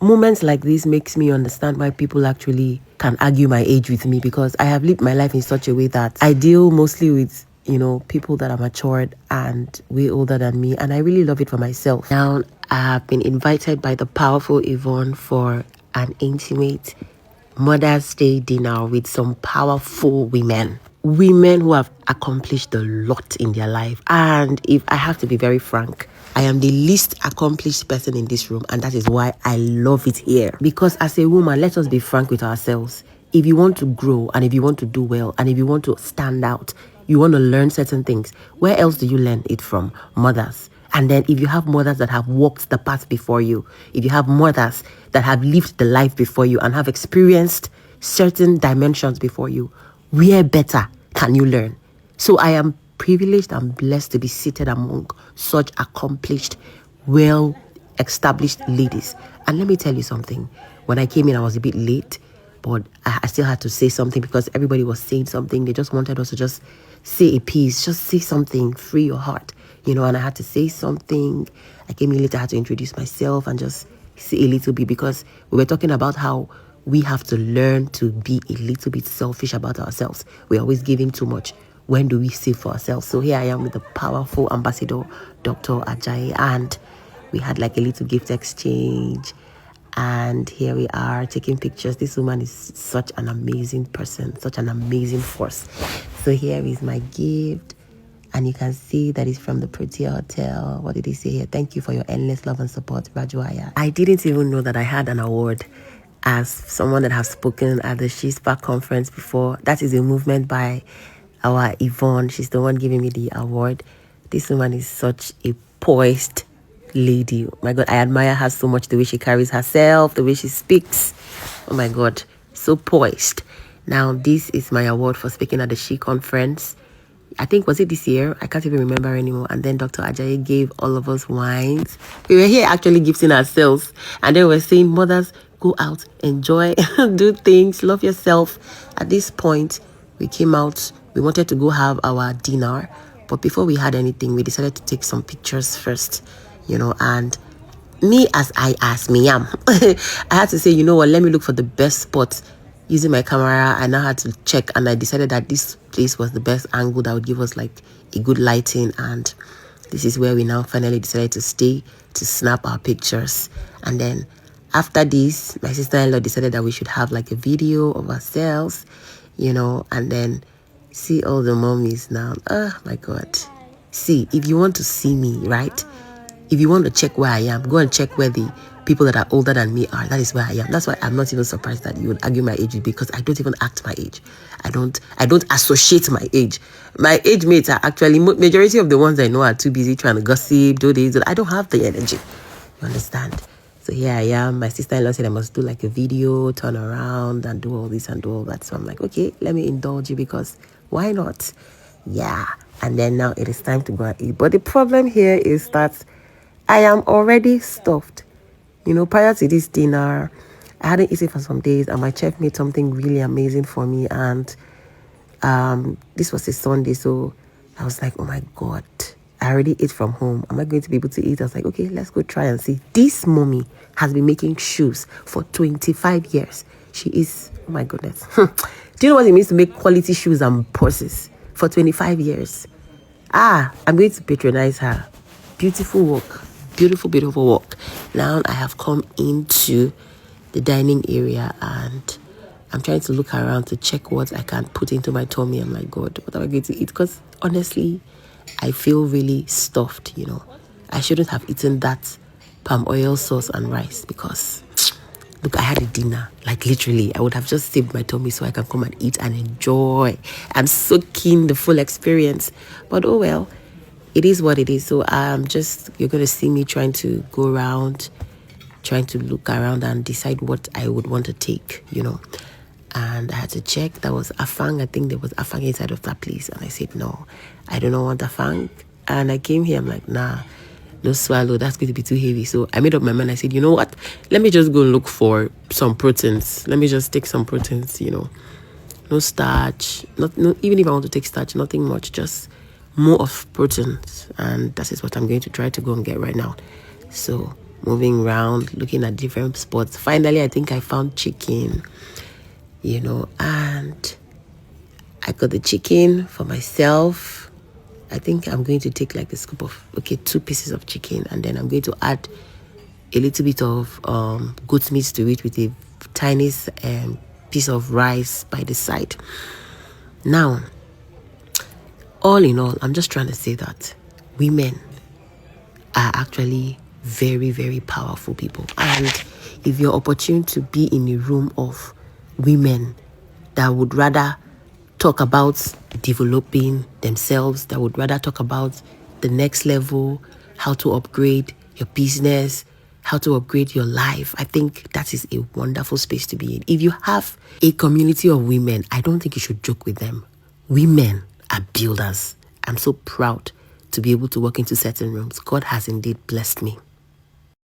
moments like this makes me understand why people actually can argue my age with me, because I have lived my life in such a way that I deal mostly with, people that are matured and way older than me, and I really love it for myself. Now, I have been invited by the powerful Yvonne for an intimate Mother's Day dinner with some powerful women who have accomplished a lot in their life. And if I have to be very frank, I am the least accomplished person in this room, and that is why I love it here. Because as a woman, let us be frank with ourselves. If you want to grow, and if you want to do well, and if you want to stand out, you want to learn certain things, where else do you learn it from? Mothers. And then if you have mothers that have walked the path before you, if you have mothers that have lived the life before you and have experienced certain dimensions before you, where better can you learn? So I am privileged and blessed to be seated among such accomplished, well-established ladies. And let me tell you something. When I came in, I was a bit late, but I still had to say something because everybody was saying something. They just wanted us to just say a piece, just say something, free your heart, and I had to say something. I came in later, I had to introduce myself and just say a little bit, because we were talking about how we have to learn to be a little bit selfish about ourselves. We're always giving too much. When do we save for ourselves? So here I am with the powerful ambassador, Dr. Ajayi, and we had like a little gift exchange. And here we are taking pictures. This woman is such an amazing person, such an amazing force. So here is my gift. And you can see that it's from the Protea Hotel. What did he say here? Thank you for your endless love and support, Rajuaya. I didn't even know that I had an award as someone that has spoken at the SheSpark conference before. That is a movement by our Yvonne. She's the one giving me the award. This woman is such a poised lady. Oh my God, I admire her so much, the way she carries herself, the way she speaks. Oh my God, so poised. Now, this is my award for speaking at the She conference. I think, was it this year? I can't even remember anymore. And then Dr. Ajayi gave all of us wines. We were here actually gifting ourselves. And then we were saying, mothers, go out, enjoy, do things, love yourself. At this point, we came out. We wanted to go have our dinner. But before we had anything, we decided to take some pictures first, and me as me am. I had to say, you know what, let me look for the best spot. Using my camera, I now had to check, and I decided that this place was the best angle that would give us like a good lighting. And this is where we now finally decided to stay to snap our pictures. And then after this, my sister-in-law decided that we should have like a video of ourselves, and then see all the mommies now. Oh my God. See, if you want to see me, right? If you want to check where I am, go and check where the people that are older than me are. That is where I am. That's why I'm not even surprised that you would argue my age, because I don't even act my age. I don't associate my age. My age mates are actually, majority of the ones I know are too busy trying to gossip, do this. I don't have the energy. You understand? So here I am. My sister-in-law said I must do like a video, turn around and do all this and do all that. So I'm like, okay, let me indulge you, because why not? Yeah. And then now it is time to go and eat. But the problem here is that I am already stuffed. Prior to this dinner, I hadn't eaten for some days, and my chef made something really amazing for me. And this was a Sunday, so I was like, oh my God, I already ate from home. Am I going to be able to eat? I was like, okay, let's go try and see. This mommy has been making shoes for 25 years. She is, oh my goodness. Do you know what it means to make quality shoes and purses for 25 years? I'm going to patronize her. Beautiful work. Beautiful, beautiful walk. Now I have come into the dining area, and I'm trying to look around to check what I can put into my tummy. I'm like, God, what am I going to eat? Because honestly, I feel really stuffed, I shouldn't have eaten that palm oil sauce and rice, because look, I had a dinner. Like literally, I would have just saved my tummy so I can come and eat and enjoy and soak in the full experience. But oh well. It is what it is. So you're going to see me trying to go around, trying to look around and decide what I would want to take, And I had to check. That was afang. I think there was afang inside of that place. And I said, no, I do not want afang. And I came here. I'm like, nah, no swallow. That's going to be too heavy. So I made up my mind. I said, you know what? Let me just go and look for some proteins. Let me just take some proteins, No starch. Even if I want to take starch, nothing much. Just more of proteins, and that is what I'm going to try to go and get right now. So moving around, looking at different spots. Finally, I think I found chicken, and I got the chicken for myself. I think I'm going to take like the scoop of, 2 pieces of chicken, and then I'm going to add a little bit of goat meat to it with a tiny piece of rice by the side. Now, all in all, I'm just trying to say that women are actually very, very powerful people. And if you're opportune to be in a room of women that would rather talk about developing themselves, that would rather talk about the next level, how to upgrade your business, how to upgrade your life, I think that is a wonderful space to be in. If you have a community of women, I don't think you should joke with them. Women are builders. I'm so proud to be able to walk into certain rooms. God has indeed blessed me.